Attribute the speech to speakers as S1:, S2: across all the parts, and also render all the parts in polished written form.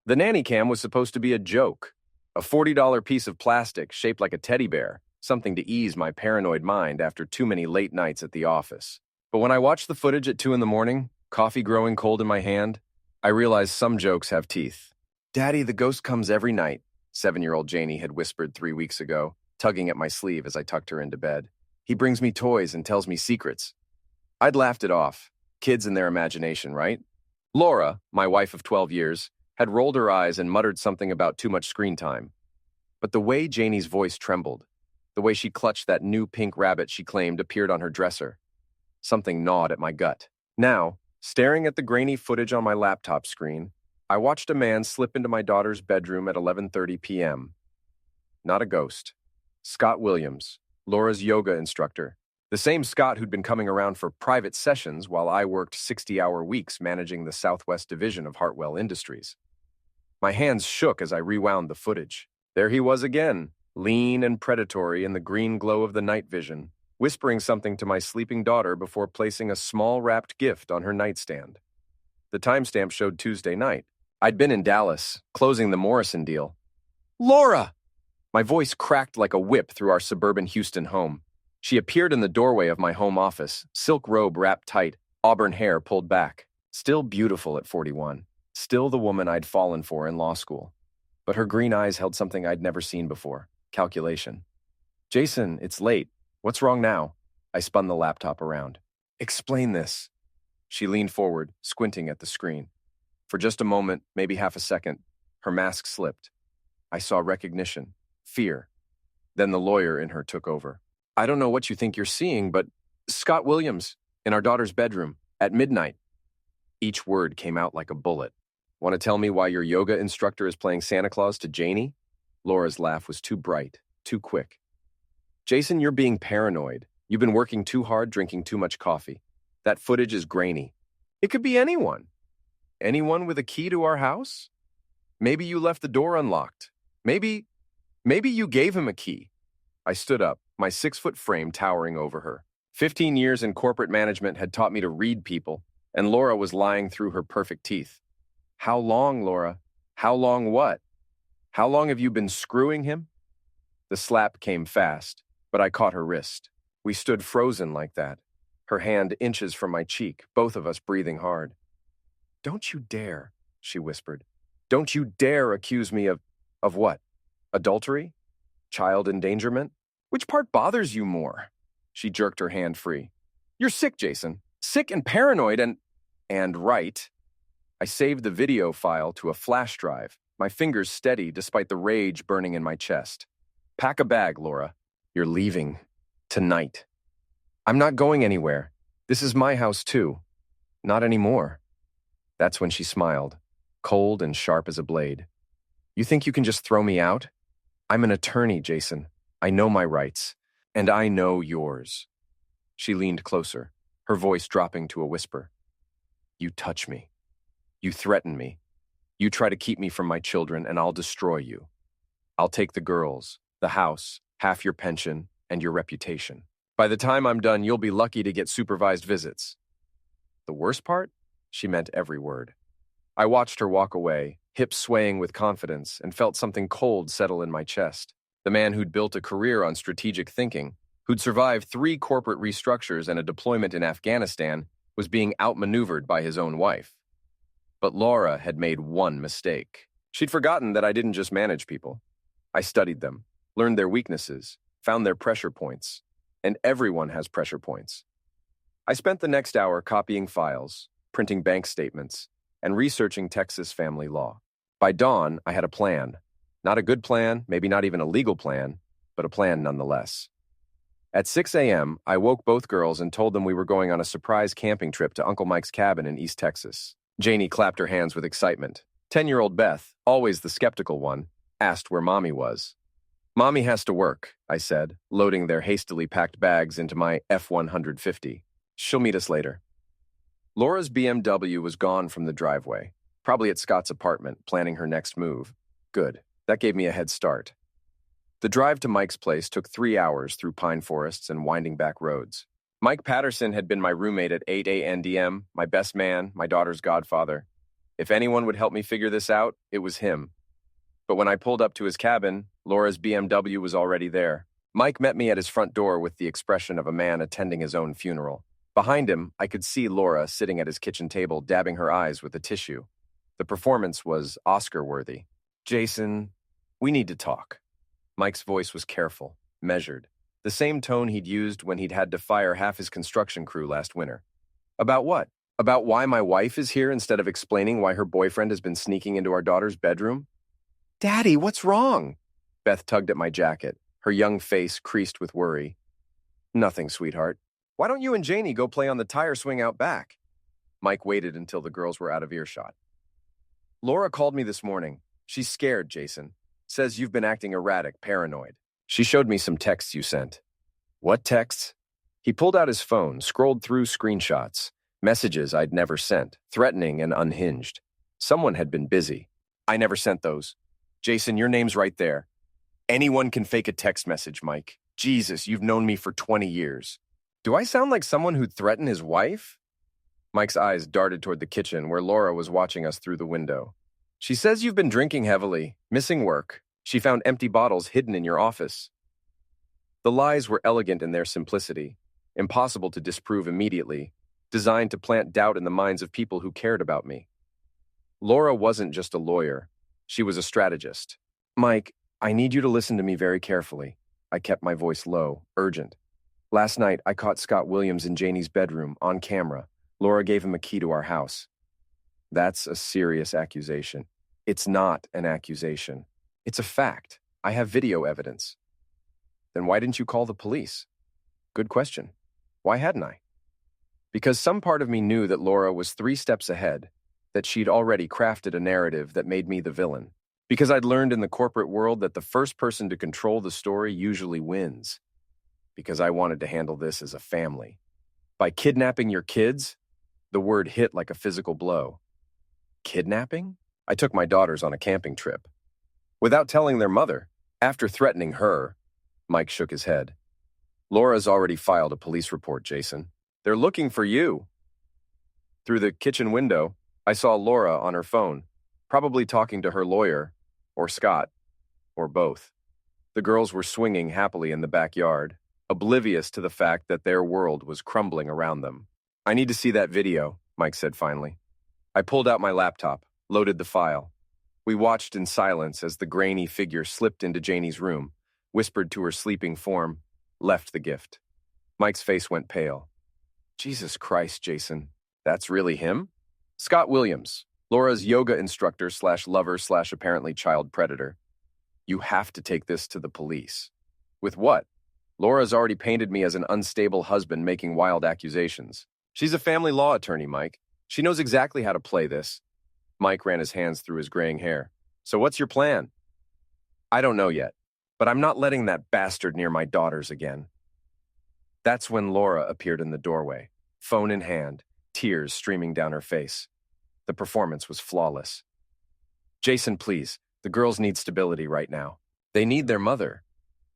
S1: The nanny cam was supposed to be a joke, a $40 piece of plastic shaped like a teddy bear, something to ease my paranoid mind after too many late nights at the office. But when I watched the footage at 2 in the morning, coffee growing cold in my hand, I realized some jokes have teeth. "Daddy, the ghost comes every night," 7-year-old Janie had whispered 3 weeks ago, tugging at my sleeve as I tucked her into bed. "He brings me toys and tells me secrets." I'd laughed it off. Kids and their imagination, right? Laura, my wife of 12 years, had rolled her eyes and muttered something about too much screen time. But the way Janie's voice trembled, the way she clutched that new pink rabbit she claimed appeared on her dresser, something gnawed at my gut. Now, staring at the grainy footage on my laptop screen, I watched a man slip into my daughter's bedroom at 11:30 p.m. Not a ghost. Scott Williams, Laura's yoga instructor. The same Scott who'd been coming around for private sessions while I worked 60-hour weeks managing the Southwest Division of Hartwell Industries. My hands shook as I rewound the footage. There he was again, lean and predatory in the green glow of the night vision, whispering something to my sleeping daughter before placing a small wrapped gift on her nightstand. The timestamp showed Tuesday night. I'd been in Dallas, closing the Morrison deal. "Laura!" My voice cracked like a whip through our suburban Houston home. She appeared in the doorway of my home office, silk robe wrapped tight, auburn hair pulled back. Still beautiful at 41. Still the woman I'd fallen for in law school. But her green eyes held something I'd never seen before. Calculation. "Jason, it's late. What's wrong now?" I spun the laptop around. "Explain this." She leaned forward, squinting at the screen. For just a moment, maybe half a second, her mask slipped. I saw recognition, fear. Then the lawyer in her took over. "I don't know what you think you're seeing, but Scott Williams, in our daughter's bedroom, at midnight." Each word came out like a bullet. "Want to tell me why your yoga instructor is playing Santa Claus to Janie?" Laura's laugh was too bright, too quick. "Jason, you're being paranoid. You've been working too hard, drinking too much coffee. That footage is grainy. It could be anyone. Anyone with a key to our house? Maybe you left the door unlocked. Maybe you gave him a key." I stood up, my 6-foot frame towering over her. 15 years in corporate management had taught me to read people, and Laura was lying through her perfect teeth. "How long, Laura? How long what? How long have you been screwing him?" The slap came fast, but I caught her wrist. We stood frozen like that, her hand inches from my cheek, both of us breathing hard. "Don't you dare," she whispered. "Don't you dare accuse me of what? Adultery? Child endangerment? Which part bothers you more?" She jerked her hand free. "You're sick, Jason. Sick and paranoid and right." I saved the video file to a flash drive, my fingers steady despite the rage burning in my chest. "Pack a bag, Laura. You're leaving. Tonight." "I'm not going anywhere. This is my house, too." "Not anymore." That's when she smiled, cold and sharp as a blade. "You think you can just throw me out? I'm an attorney, Jason. I know my rights, and I know yours." She leaned closer, her voice dropping to a whisper. "You touch me. You threaten me. You try to keep me from my children, and I'll destroy you. I'll take the girls, the house, half your pension, and your reputation. By the time I'm done, you'll be lucky to get supervised visits." The worst part? She meant every word. I watched her walk away, hips swaying with confidence, and felt something cold settle in my chest. The man who'd built a career on strategic thinking, who'd survived 3 corporate restructures and a deployment in Afghanistan, was being outmaneuvered by his own wife. But Laura had made one mistake. She'd forgotten that I didn't just manage people. I studied them, learned their weaknesses, found their pressure points. And everyone has pressure points. I spent the next hour copying files, printing bank statements, and researching Texas family law. By dawn, I had a plan. Not a good plan, maybe not even a legal plan, but a plan nonetheless. At 6 a.m., I woke both girls and told them we were going on a surprise camping trip to Uncle Mike's cabin in East Texas. Janie clapped her hands with excitement. 10-year-old Beth, always the skeptical one, asked where Mommy was. "Mommy has to work," I said, loading their hastily packed bags into my F-150. "She'll meet us later." Laura's BMW was gone from the driveway, probably at Scott's apartment, planning her next move. Good. That gave me a head start. The drive to Mike's place took 3 hours through pine forests and winding back roads. Mike Patterson had been my roommate at 8 a.m., my best man, my daughter's godfather. If anyone would help me figure this out, it was him. But when I pulled up to his cabin, Laura's BMW was already there. Mike met me at his front door with the expression of a man attending his own funeral. Behind him, I could see Laura sitting at his kitchen table dabbing her eyes with a tissue. The performance was Oscar-worthy. Jason, we need to talk. Mike's voice was careful, measured, the same tone he'd used when he'd had to fire half his construction crew last winter. About what? About why my wife is here instead of explaining why her boyfriend has been sneaking into our daughter's bedroom? Daddy, what's wrong? Beth tugged at my jacket, her young face creased with worry. Nothing, sweetheart. Why don't you and Janie go play on the tire swing out back? Mike waited until the girls were out of earshot. Laura called me this morning. She's scared, Jason. Says you've been acting erratic, paranoid. She showed me some texts you sent. What texts? He pulled out his phone, scrolled through screenshots, messages I'd never sent, threatening and unhinged. Someone had been busy. I never sent those. Jason, your name's right there. Anyone can fake a text message, Mike. Jesus, you've known me for 20 years. Do I sound like someone who'd threaten his wife? Mike's eyes darted toward the kitchen where Laura was watching us through the window. She says you've been drinking heavily, missing work. She found empty bottles hidden in your office. The lies were elegant in their simplicity, impossible to disprove immediately, designed to plant doubt in the minds of people who cared about me. Laura wasn't just a lawyer. She was a strategist. Mike, I need you to listen to me very carefully. I kept my voice low, urgent. Last night, I caught Scott Williams in Janie's bedroom, on camera. Laura gave him a key to our house. That's a serious accusation. It's not an accusation. It's a fact. I have video evidence. Then why didn't you call the police? Good question. Why hadn't I? Because some part of me knew that Laura was 3 steps ahead, that she'd already crafted a narrative that made me the villain. Because I'd learned in the corporate world that the first person to control the story usually wins. Because I wanted to handle this as a family. By kidnapping your kids, the word hit like a physical blow. Kidnapping? I took my daughters on a camping trip. Without telling their mother, after threatening her, Mike shook his head. Laura's already filed a police report, Jason. They're looking for you. Through the kitchen window, I saw Laura on her phone, probably talking to her lawyer, or Scott, or both. The girls were swinging happily in the backyard, oblivious to the fact that their world was crumbling around them. I need to see that video, Mike said finally. I pulled out my laptop, loaded the file. We watched in silence as the grainy figure slipped into Janie's room, whispered to her sleeping form, left the gift. Mike's face went pale. Jesus Christ, Jason. That's really him? Scott Williams, Laura's yoga instructor / lover / apparently child predator. You have to take this to the police. With what? Laura's already painted me as an unstable husband making wild accusations. She's a family law attorney, Mike. She knows exactly how to play this. Mike ran his hands through his graying hair. So what's your plan? I don't know yet, but I'm not letting that bastard near my daughters again. That's when Laura appeared in the doorway, phone in hand, tears streaming down her face. The performance was flawless. Jason, please, the girls need stability right now. They need their mother.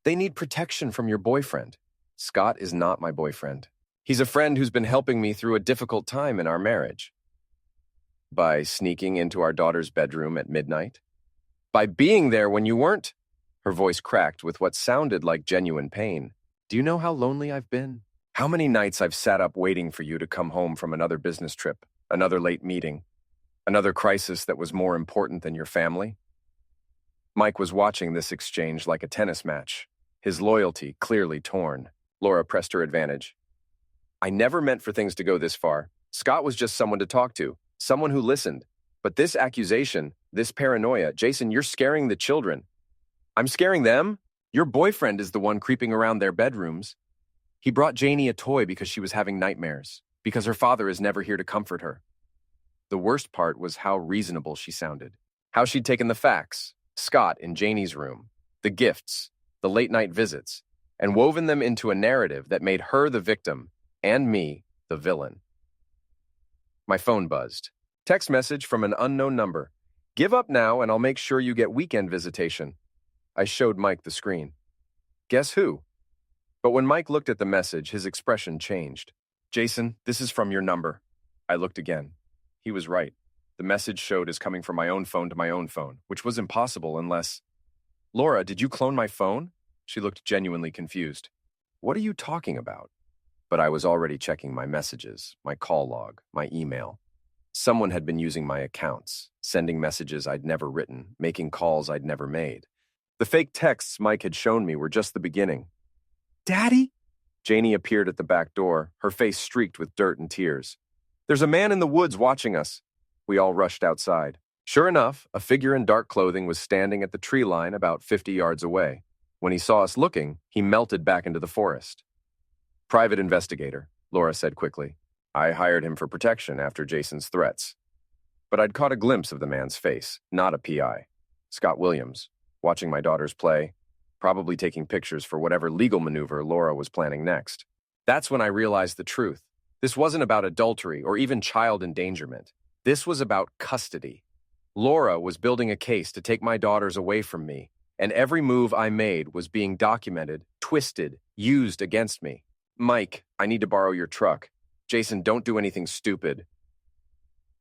S1: They need protection from your boyfriend. Scott is not my boyfriend. He's a friend who's been helping me through a difficult time in our marriage. By sneaking into our daughter's bedroom at midnight? By being there when you weren't? Her voice cracked with what sounded like genuine pain. Do you know how lonely I've been? How many nights I've sat up waiting for you to come home from another business trip, another late meeting, another crisis that was more important than your family? Mike was watching this exchange like a tennis match, his loyalty clearly torn. Laura pressed her advantage. I never meant for things to go this far. Scott was just someone to talk to, someone who listened. But this accusation, this paranoia, Jason, you're scaring the children. I'm scaring them? Your boyfriend is the one creeping around their bedrooms. He brought Janie a toy because she was having nightmares, because her father is never here to comfort her. The worst part was how reasonable she sounded, how she'd taken the facts, Scott in Janie's room, the gifts, the late-night visits, and woven them into a narrative that made her the victim and me the villain. My phone buzzed. Text message from an unknown number. Give up now and I'll make sure you get weekend visitation. I showed Mike the screen. Guess who? But when Mike looked at the message, his expression changed. Jason, this is from your number. I looked again. He was right. The message showed as coming from my own phone to my own phone, which was impossible unless... Laura, did you clone my phone? She looked genuinely confused. What are you talking about? But I was already checking my messages, my call log, my email. Someone had been using my accounts, sending messages I'd never written, making calls I'd never made. The fake texts Mike had shown me were just the beginning. Daddy? Janie appeared at the back door, her face streaked with dirt and tears. There's a man in the woods watching us. We all rushed outside. Sure enough, a figure in dark clothing was standing at the tree line about 50 yards away. When he saw us looking, he melted back into the forest. Private investigator, Laura said quickly. I hired him for protection after Jason's threats. But I'd caught a glimpse of the man's face, not a PI. Scott Williams, watching my daughters play, probably taking pictures for whatever legal maneuver Laura was planning next. That's when I realized the truth. This wasn't about adultery or even child endangerment. This was about custody. Laura was building a case to take my daughters away from me, and every move I made was being documented, twisted, used against me. Mike, I need to borrow your truck. Jason, don't do anything stupid.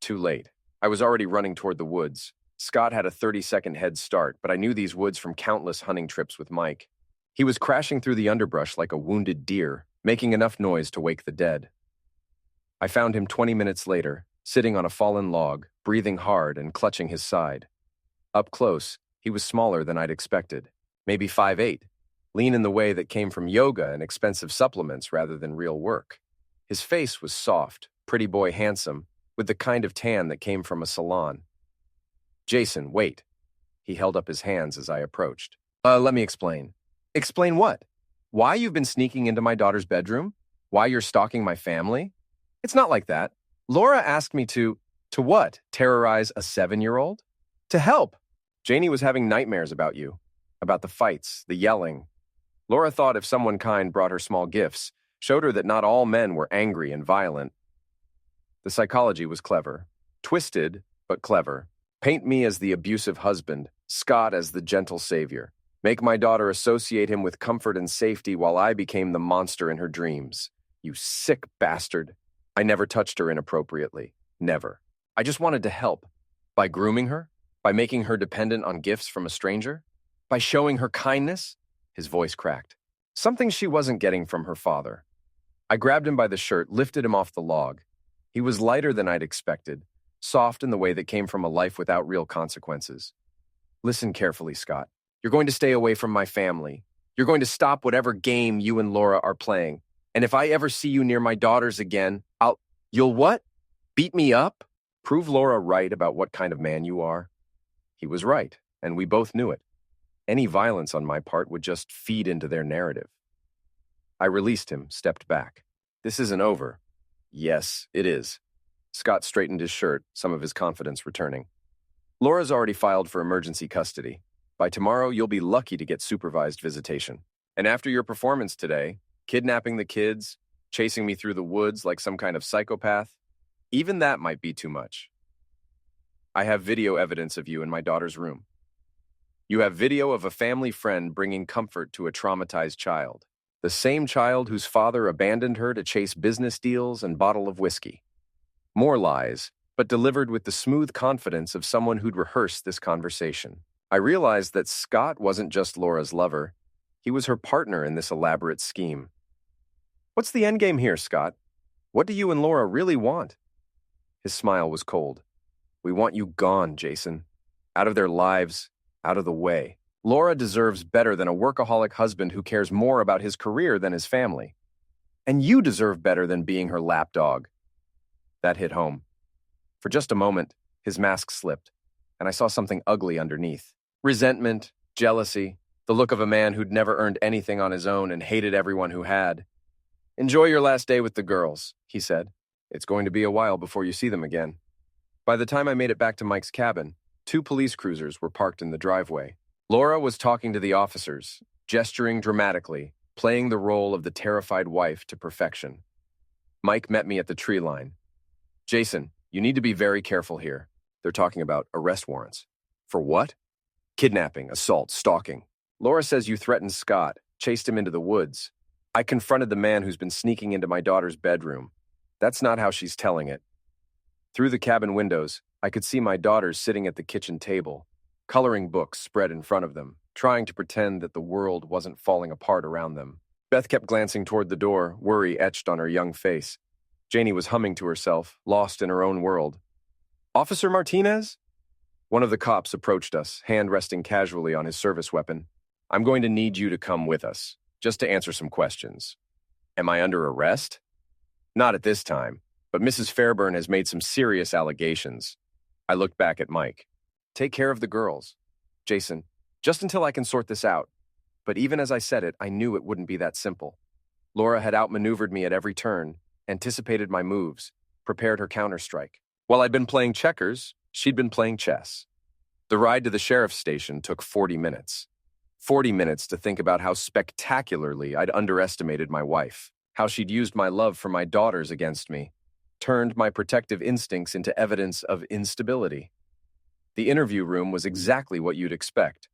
S1: Too late. I was already running toward the woods. Scott had a 30-second head start, but I knew these woods from countless hunting trips with Mike. He was crashing through the underbrush like a wounded deer, making enough noise to wake the dead. I found him 20 minutes later, sitting on a fallen log, breathing hard and clutching his side. Up close, he was smaller than I'd expected, maybe 5'8", lean in the way that came from yoga and expensive supplements rather than real work. His face was soft, pretty boy handsome, with the kind of tan that came from a salon. Jason, wait. He held up his hands as I approached. Let me explain. Explain what? Why you've been sneaking into my daughter's bedroom? Why you're stalking my family? It's not like that. Laura asked me to what? Terrorize a 7-year-old? To help. Janie was having nightmares about you, about the fights, the yelling. Laura thought if someone kind brought her small gifts, showed her that not all men were angry and violent. The psychology was clever. Twisted, but clever. Paint me as the abusive husband, Scott as the gentle savior. Make my daughter associate him with comfort and safety while I became the monster in her dreams. You sick bastard. I never touched her inappropriately. Never. I just wanted to help. By grooming her? By making her dependent on gifts from a stranger? By showing her kindness? His voice cracked. Something she wasn't getting from her father. I grabbed him by the shirt, lifted him off the log. He was lighter than I'd expected, soft in the way that came from a life without real consequences. Listen carefully, Scott. You're going to stay away from my family. You're going to stop whatever game you and Laura are playing. And if I ever see you near my daughters again, You'll what? Beat me up? Prove Laura right about what kind of man you are? He was right, and we both knew it. Any violence on my part would just feed into their narrative. I released him, stepped back. This isn't over. Yes, it is. Scott straightened his shirt, some of his confidence returning. Laura's already filed for emergency custody. By tomorrow, you'll be lucky to get supervised visitation. And after your performance today, kidnapping the kids, chasing me through the woods like some kind of psychopath, even that might be too much. I have video evidence of you in my daughter's room. You have video of a family friend bringing comfort to a traumatized child. The same child whose father abandoned her to chase business deals and bottle of whiskey. More lies, but delivered with the smooth confidence of someone who'd rehearsed this conversation. I realized that Scott wasn't just Laura's lover. He was her partner in this elaborate scheme. What's the endgame here, Scott? What do you and Laura really want? His smile was cold. We want you gone, Jason. Out of their lives, out of the way. Laura deserves better than a workaholic husband who cares more about his career than his family. And you deserve better than being her lapdog. That hit home. For just a moment, his mask slipped, and I saw something ugly underneath. Resentment, jealousy, the look of a man who'd never earned anything on his own and hated everyone who had. Enjoy your last day with the girls, he said. It's going to be a while before you see them again. By the time I made it back to Mike's cabin, 2 police cruisers were parked in the driveway. Laura was talking to the officers, gesturing dramatically, playing the role of the terrified wife to perfection. Mike met me at the tree line. Jason, you need to be very careful here. They're talking about arrest warrants. For what? Kidnapping, assault, stalking. Laura says you threatened Scott, chased him into the woods. I confronted the man who's been sneaking into my daughter's bedroom. That's not how she's telling it. Through the cabin windows, I could see my daughters sitting at the kitchen table, coloring books spread in front of them, trying to pretend that the world wasn't falling apart around them. Beth kept glancing toward the door, worry etched on her young face. Janie was humming to herself, lost in her own world. "Officer Martinez?" One of the cops approached us, hand resting casually on his service weapon. "I'm going to need you to come with us, just to answer some questions." "Am I under arrest?" "Not at this time, but Mrs. Fairburn has made some serious allegations." I looked back at Mike. "Take care of the girls." "Jason, just until I can sort this out." But even as I said it, I knew it wouldn't be that simple. Laura had outmaneuvered me at every turn, anticipated my moves, prepared her counterstrike. While I'd been playing checkers, she'd been playing chess. The ride to the sheriff's station took 40 minutes. 40 minutes to think about how spectacularly I'd underestimated my wife, how she'd used my love for my daughters against me, turned my protective instincts into evidence of instability. The interview room was exactly what you'd expect.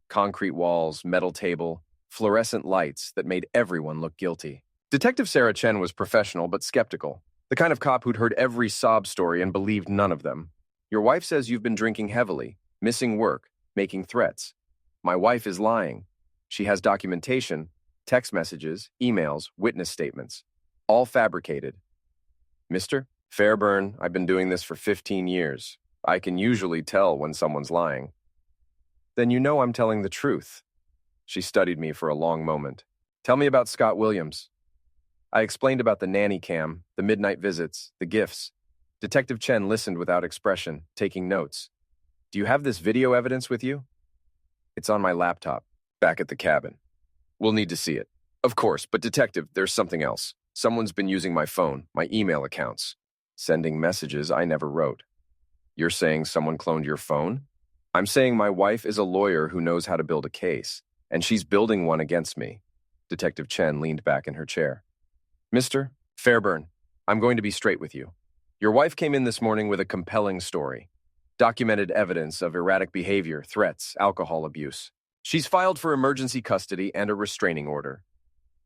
S1: Concrete walls, metal table, fluorescent lights that made everyone look guilty. Detective Sarah Chen was professional but skeptical, the kind of cop who'd heard every sob story and believed none of them. "Your wife says you've been drinking heavily, missing work, making threats. My wife is lying. She has documentation, text messages, emails, witness statements, all fabricated." "Mr. Fairburn, I've been doing this for 15 years. I can usually tell when someone's lying." "Then you know I'm telling the truth." She studied me for a long moment. "Tell me about Scott Williams." I explained about the nanny cam, the midnight visits, the gifts. Detective Chen listened without expression, taking notes. "Do you have this video evidence with you?" "It's on my laptop, back at the cabin." "We'll need to see it." "Of course, but detective, there's something else. Someone's been using my phone, my email accounts, sending messages I never wrote." "You're saying someone cloned your phone?" "I'm saying my wife is a lawyer who knows how to build a case, and she's building one against me." Detective Chen leaned back in her chair. "Mr. Fairburn, I'm going to be straight with you. Your wife came in this morning with a compelling story. Documented evidence of erratic behavior, threats, alcohol abuse. She's filed for emergency custody and a restraining order.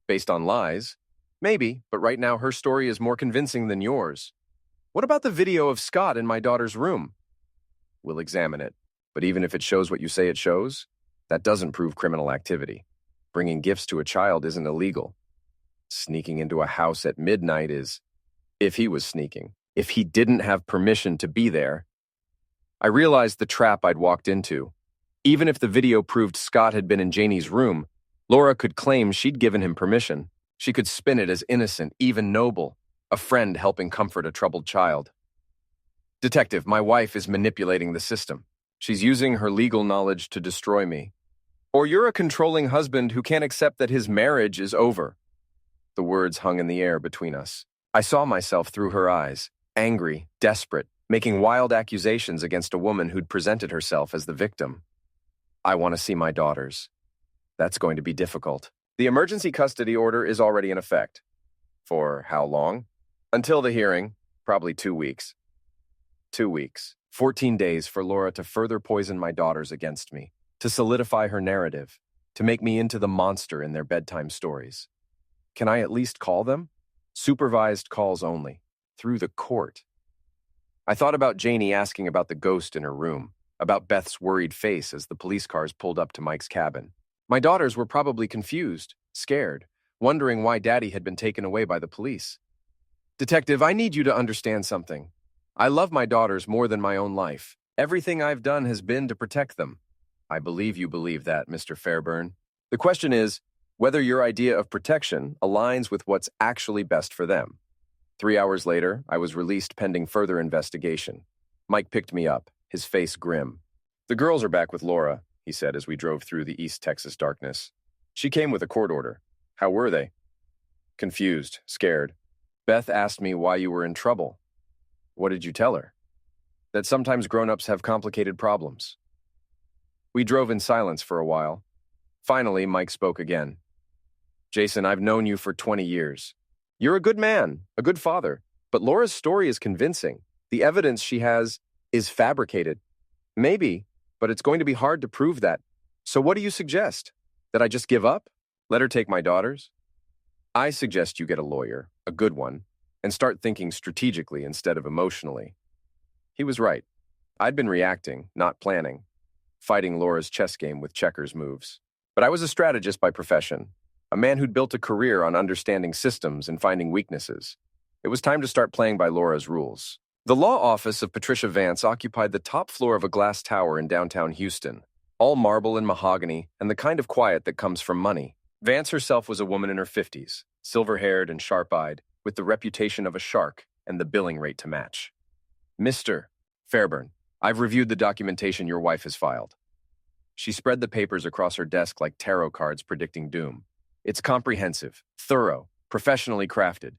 S1: Based on lies? Maybe, but right now her story is more convincing than yours. What about the video of Scott in my daughter's room?" "We'll examine it. But even if it shows what you say it shows, that doesn't prove criminal activity. Bringing gifts to a child isn't illegal. Sneaking into a house at midnight is, if he was sneaking, if he didn't have permission to be there." I realized the trap I'd walked into. Even if the video proved Scott had been in Janie's room, Laura could claim she'd given him permission. She could spin it as innocent, even noble, a friend helping comfort a troubled child. "Detective, my wife is manipulating the system. She's using her legal knowledge to destroy me. Or you're a controlling husband who can't accept that his marriage is over." The words hung in the air between us. I saw myself through her eyes, angry, desperate, making wild accusations against a woman who'd presented herself as the victim. "I want to see my daughters." "That's going to be difficult." "The emergency custody order is already in effect." "For how long?" "Until the hearing, probably 2 weeks." 2 weeks. 14 days for Laura to further poison my daughters against me, to solidify her narrative, to make me into the monster in their bedtime stories. Can I at least call them? Supervised calls only, through the court. I thought about Janie asking about the ghost in her room, about Beth's worried face as the police cars pulled up to Mike's cabin. My daughters were probably confused, scared, wondering why Daddy had been taken away by the police. "Detective, I need you to understand something. I love my daughters more than my own life. Everything I've done has been to protect them." "I believe you believe that, Mr. Fairburn. The question is whether your idea of protection aligns with what's actually best for them." 3 hours later, I was released pending further investigation. Mike picked me up, his face grim. "The girls are back with Laura," he said as we drove through the East Texas darkness. "She came with a court order." "How were they?" "Confused, scared. Beth asked me why you were in trouble." "What did you tell her?" "That sometimes grown-ups have complicated problems." We drove in silence for a while. Finally, Mike spoke again. "Jason, I've known you for 20 years. You're a good man, a good father, but Laura's story is convincing. The evidence she has is fabricated. Maybe, but it's going to be hard to prove that. So what do you suggest? That I just give up? Let her take my daughters?" "I suggest you get a lawyer, a good one, and start thinking strategically instead of emotionally." He was right. I'd been reacting, not planning, fighting Laura's chess game with checkers moves. But I was a strategist by profession, a man who'd built a career on understanding systems and finding weaknesses. It was time to start playing by Laura's rules. The law office of Patricia Vance occupied the top floor of a glass tower in downtown Houston, all marble and mahogany and the kind of quiet that comes from money. Vance herself was a woman in her 50s, silver-haired and sharp-eyed, with the reputation of a shark and the billing rate to match. Mr. Fairburn, I've reviewed the documentation your wife has filed. She spread the papers across her desk like tarot cards predicting doom. It's comprehensive, thorough, professionally crafted.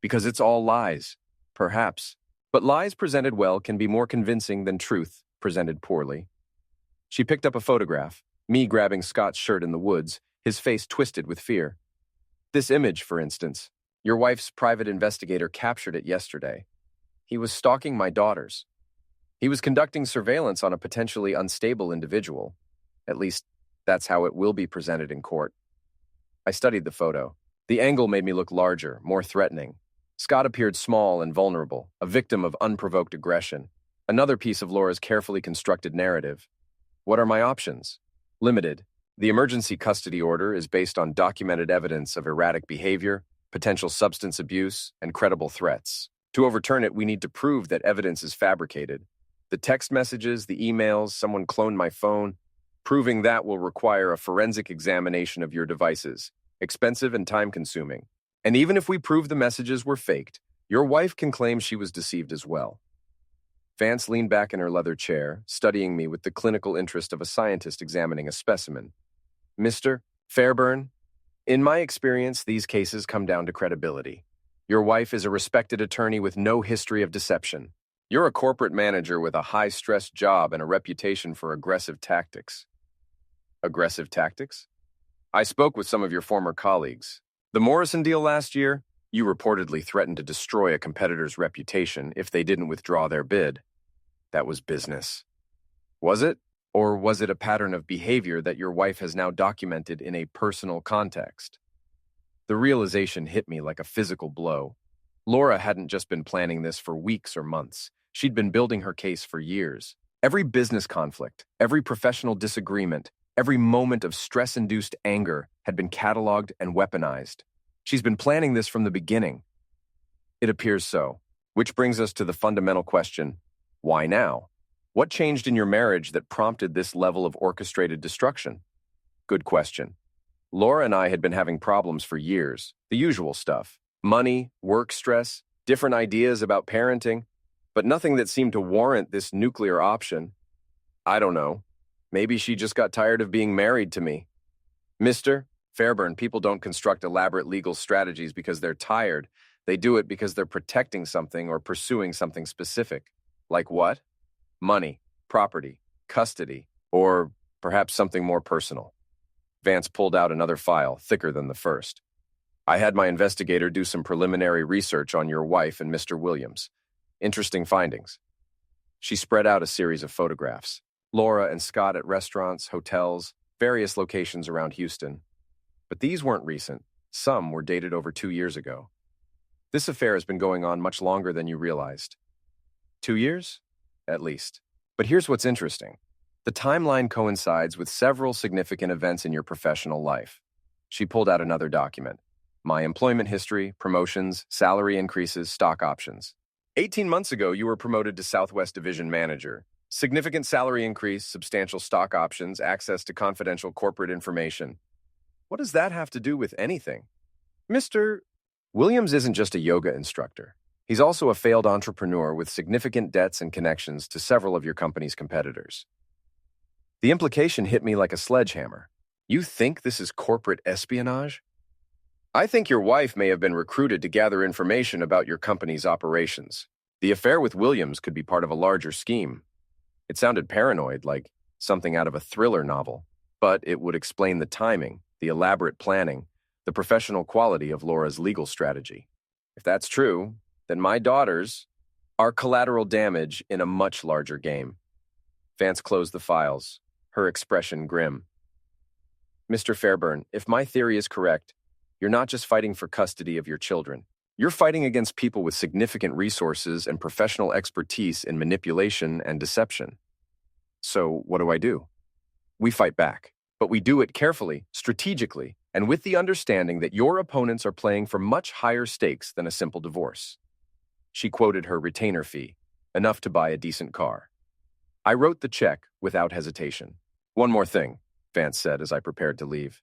S1: Because it's all lies, perhaps. But lies presented well can be more convincing than truth presented poorly. She picked up a photograph, me grabbing Scott's shirt in the woods, his face twisted with fear. This image, for instance, your wife's private investigator captured it yesterday. He was stalking my daughters. He was conducting surveillance on a potentially unstable individual. At least, that's how it will be presented in court. I studied the photo. The angle made me look larger, more threatening. Scott appeared small and vulnerable, a victim of unprovoked aggression. Another piece of Laura's carefully constructed narrative. What are my options? Limited. The emergency custody order is based on documented evidence of erratic behavior, potential substance abuse, and credible threats. To overturn it, we need to prove that evidence is fabricated. The text messages, the emails, someone cloned my phone. Proving that will require a forensic examination of your devices, expensive and time-consuming. And even if we prove the messages were faked, your wife can claim she was deceived as well. Vance leaned back in her leather chair, studying me with the clinical interest of a scientist examining a specimen. Mr. Fairburn, in my experience, these cases come down to credibility. Your wife is a respected attorney with no history of deception. You're a corporate manager with a high-stress job and a reputation for aggressive tactics. Aggressive tactics? I spoke with some of your former colleagues. The Morrison deal last year, you reportedly threatened to destroy a competitor's reputation if they didn't withdraw their bid. That was business. Was it? Or was it a pattern of behavior that your wife has now documented in a personal context? The realization hit me like a physical blow. Laura hadn't just been planning this for weeks or months. She'd been building her case for years. Every business conflict, every professional disagreement, every moment of stress-induced anger had been cataloged and weaponized. She's been planning this from the beginning. It appears so. Which brings us to the fundamental question, why now? What changed in your marriage that prompted this level of orchestrated destruction? Good question. Laura and I had been having problems for years, the usual stuff. Money, work stress, different ideas about parenting, but nothing that seemed to warrant this nuclear option. I don't know. Maybe she just got tired of being married to me. Mr. Fairburn, people don't construct elaborate legal strategies because they're tired. They do it because they're protecting something or pursuing something specific. Like what? Money, property, custody, or perhaps something more personal. Vance pulled out another file, thicker than the first. I had my investigator do some preliminary research on your wife and Mr. Williams. Interesting findings. She spread out a series of photographs. Laura and Scott at restaurants, hotels, various locations around Houston. But these weren't recent. Some were dated over 2 years ago. This affair has been going on much longer than you realized. 2 years? At least. But here's what's interesting. The timeline coincides with several significant events in your professional life. She pulled out another document. My employment history, promotions, salary increases, stock options. 18 months ago, you were promoted to Southwest Division Manager. Significant salary increase, substantial stock options, access to confidential corporate information. What does that have to do with anything? Mr. Williams isn't just a yoga instructor. He's also a failed entrepreneur with significant debts and connections to several of your company's competitors. The implication hit me like a sledgehammer. You think this is corporate espionage? I think your wife may have been recruited to gather information about your company's operations. The affair with Williams could be part of a larger scheme. It sounded paranoid, like something out of a thriller novel, but it would explain the timing, the elaborate planning, the professional quality of Laura's legal strategy. If that's true, then my daughters are collateral damage in a much larger game. Vance closed the files, her expression grim. Mr. Fairburn, if my theory is correct, you're not just fighting for custody of your children. You're fighting against people with significant resources and professional expertise in manipulation and deception. So, what do? We fight back, but we do it carefully, strategically, and with the understanding that your opponents are playing for much higher stakes than a simple divorce. She quoted her retainer fee, enough to buy a decent car. I wrote the check without hesitation. One more thing, Vance said as I prepared to leave.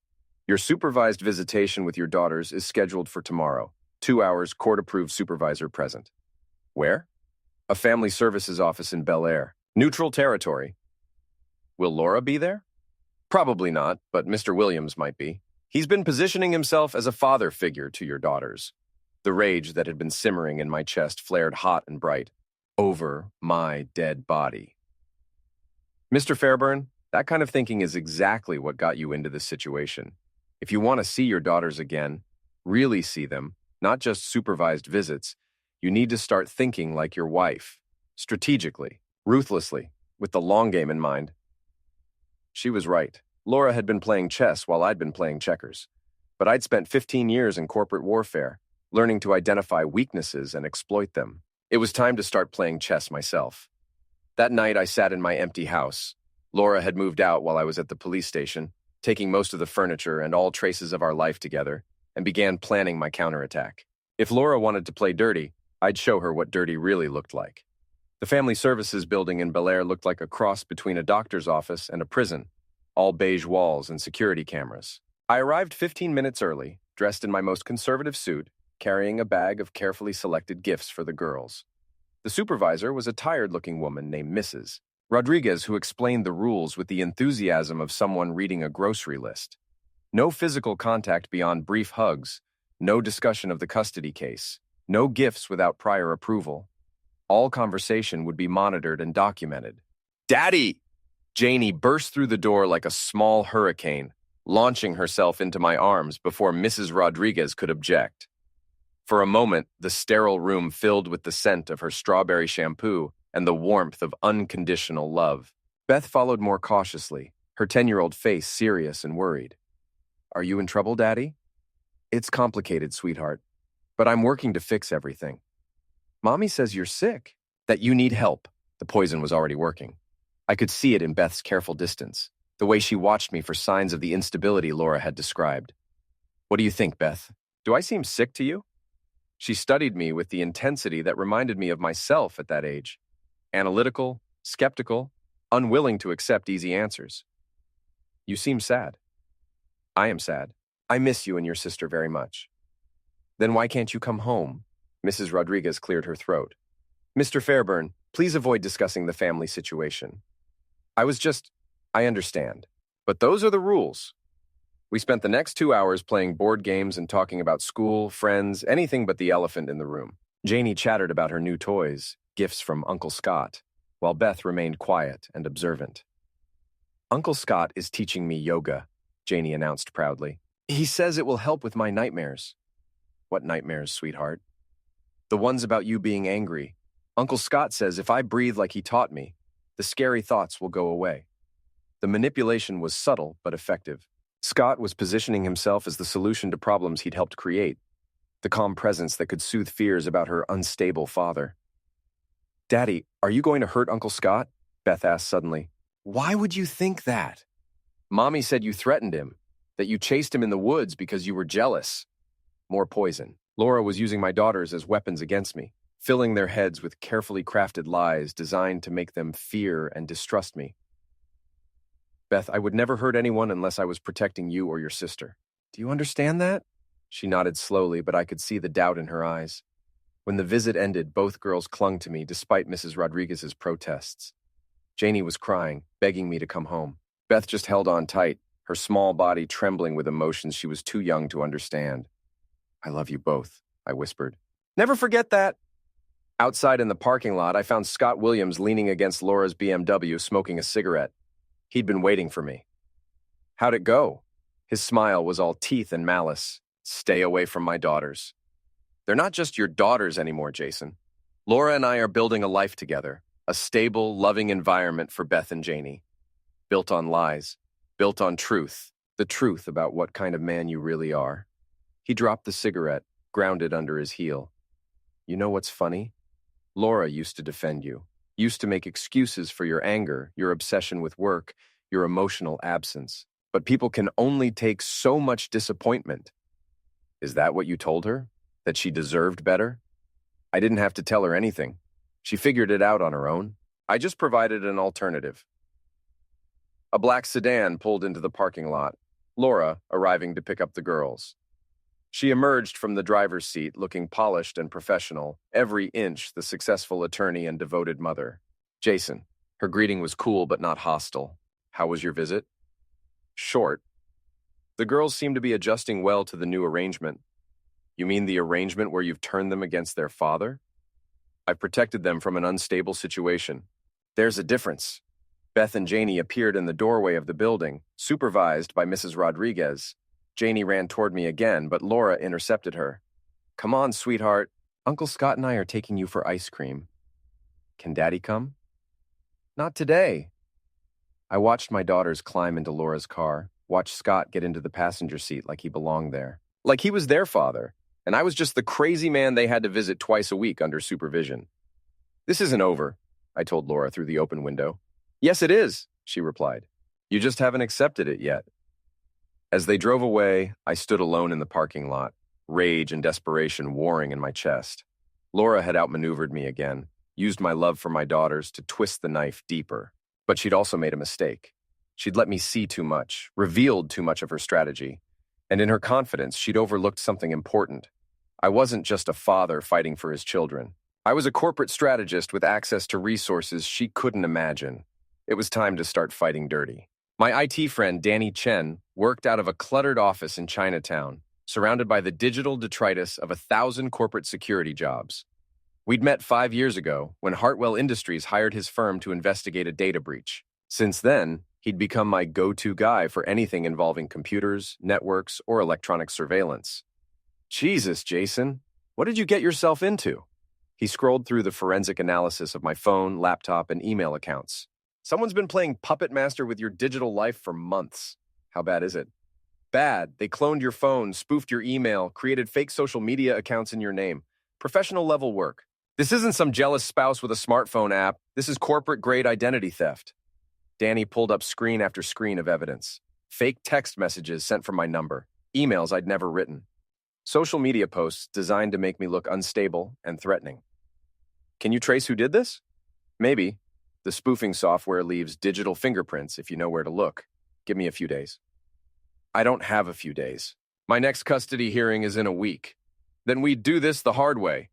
S1: Your supervised visitation with your daughters is scheduled for tomorrow. 2 hours, court-approved supervisor present. Where? A family services office in Bel Air. Neutral territory. Will Laura be there? Probably not, but Mr. Williams might be. He's been positioning himself as a father figure to your daughters. The rage that had been simmering in my chest flared hot and bright. Over my dead body. Mr. Fairburn, that kind of thinking is exactly what got you into this situation. If you want to see your daughters again, really see them, not just supervised visits, you need to start thinking like your wife, strategically, ruthlessly, with the long game in mind. She was right. Laura had been playing chess while I'd been playing checkers. But I'd spent 15 years in corporate warfare, learning to identify weaknesses and exploit them. It was time to start playing chess myself. That night, I sat in my empty house. Laura had moved out while I was at the police station, taking most of the furniture and all traces of our life together, and began planning my counterattack. If Laura wanted to play dirty, I'd show her what dirty really looked like. The family services building in Bel Air looked like a cross between a doctor's office and a prison, all beige walls and security cameras. I arrived 15 minutes early, dressed in my most conservative suit, carrying a bag of carefully selected gifts for the girls. The supervisor was a tired-looking woman named Mrs. Rodriguez, who explained the rules with the enthusiasm of someone reading a grocery list. No physical contact beyond brief hugs, no discussion of the custody case, no gifts without prior approval. All conversation would be monitored and documented. "Daddy!" Janie burst through the door like a small hurricane, launching herself into my arms before Mrs. Rodriguez could object. For a moment, the sterile room filled with the scent of her strawberry shampoo and the warmth of unconditional love. Beth followed more cautiously, her 10-year-old face serious and worried. "Are you in trouble, Daddy?" "It's complicated, sweetheart, but I'm working to fix everything." "Mommy says you're sick, that you need help." The poison was already working. I could see it in Beth's careful distance, the way she watched me for signs of the instability Laura had described. "What do you think, Beth? Do I seem sick to you?" She studied me with the intensity that reminded me of myself at that age. Analytical, skeptical, unwilling to accept easy answers. "You seem sad." "I am sad. I miss you and your sister very much." "Then why can't you come home?" Mrs. Rodriguez cleared her throat. "Mr. Fairburn, please avoid discussing the family situation. I understand. But those are the rules." We spent the next 2 hours playing board games and talking about school, friends, anything but the elephant in the room. Janie chattered about her new toys, gifts from Uncle Scott, while Beth remained quiet and observant. "Uncle Scott is teaching me yoga," Janie announced proudly. "He says it will help with my nightmares." "What nightmares, sweetheart?" "The ones about you being angry. Uncle Scott says if I breathe like he taught me, the scary thoughts will go away." The manipulation was subtle but effective. Scott was positioning himself as the solution to problems he'd helped create, the calm presence that could soothe fears about her unstable father. "Daddy, are you going to hurt Uncle Scott?" Beth asked suddenly. "Why would you think that?" "Mommy said you threatened him, that you chased him in the woods because you were jealous." More poison. Laura was using my daughters as weapons against me, filling their heads with carefully crafted lies designed to make them fear and distrust me. "Beth, I would never hurt anyone unless I was protecting you or your sister. Do you understand that?" She nodded slowly, but I could see the doubt in her eyes. When the visit ended, both girls clung to me despite Mrs. Rodriguez's protests. Janie was crying, begging me to come home. Beth just held on tight, her small body trembling with emotions she was too young to understand. "I love you both," I whispered. "Never forget that." Outside in the parking lot, I found Scott Williams leaning against Laura's BMW, smoking a cigarette. He'd been waiting for me. "How'd it go?" His smile was all teeth and malice. "Stay away from my daughters." "They're not just your daughters anymore, Jason. Laura and I are building a life together, a stable, loving environment for Beth and Janie. Built on lies, built on truth, the truth about what kind of man you really are." He dropped the cigarette, grounded under his heel. You know what's funny? Laura used to defend you, used to make excuses for your anger, your obsession with work, your emotional absence. But people can only take so much disappointment. Is that what you told her? That she deserved better? I didn't have to tell her anything. She figured it out on her own. I just provided an alternative. A black sedan pulled into the parking lot, Laura arriving to pick up the girls. She emerged from the driver's seat looking polished and professional, every inch the successful attorney and devoted mother. Jason. Her greeting was cool but not hostile. How was your visit? Short. The girls seem to be adjusting well to the new arrangement. You mean the arrangement where you've turned them against their father? I've protected them from an unstable situation. There's a difference. Beth and Janie appeared in the doorway of the building, supervised by Mrs. Rodriguez. Janie ran toward me again, but Laura intercepted her. Come on, sweetheart. Uncle Scott and I are taking you for ice cream. Can Daddy come? Not today. I watched my daughters climb into Laura's car, watched Scott get into the passenger seat like he belonged there. Like he was their father, and I was just the crazy man they had to visit twice a week under supervision. This isn't over, I told Laura through the open window. Yes, it is, she replied. You just haven't accepted it yet. As they drove away, I stood alone in the parking lot, rage and desperation warring in my chest. Laura had outmaneuvered me again, used my love for my daughters to twist the knife deeper. But she'd also made a mistake. She'd let me see too much, revealed too much of her strategy. And in her confidence, she'd overlooked something important. I wasn't just a father fighting for his children. I was a corporate strategist with access to resources she couldn't imagine. It was time to start fighting dirty. My IT friend, Danny Chen, worked out of a cluttered office in Chinatown, surrounded by the digital detritus of 1,000 corporate security jobs. We'd met 5 years ago when Hartwell Industries hired his firm to investigate a data breach. Since then, he'd become my go-to guy for anything involving computers, networks, or electronic surveillance. Jesus, Jason, what did you get yourself into? He scrolled through the forensic analysis of my phone, laptop, and email accounts. Someone's been playing Puppet Master with your digital life for months. How bad is it? Bad. They cloned your phone, spoofed your email, created fake social media accounts in your name. Professional level work. This isn't some jealous spouse with a smartphone app. This is corporate-grade identity theft. Danny pulled up screen after screen of evidence. Fake text messages sent from my number. Emails I'd never written. Social media posts designed to make me look unstable and threatening. Can you trace who did this? Maybe. The spoofing software leaves digital fingerprints if you know where to look. Give me a few days. I don't have a few days. My next custody hearing is in a week. Then we do this the hard way.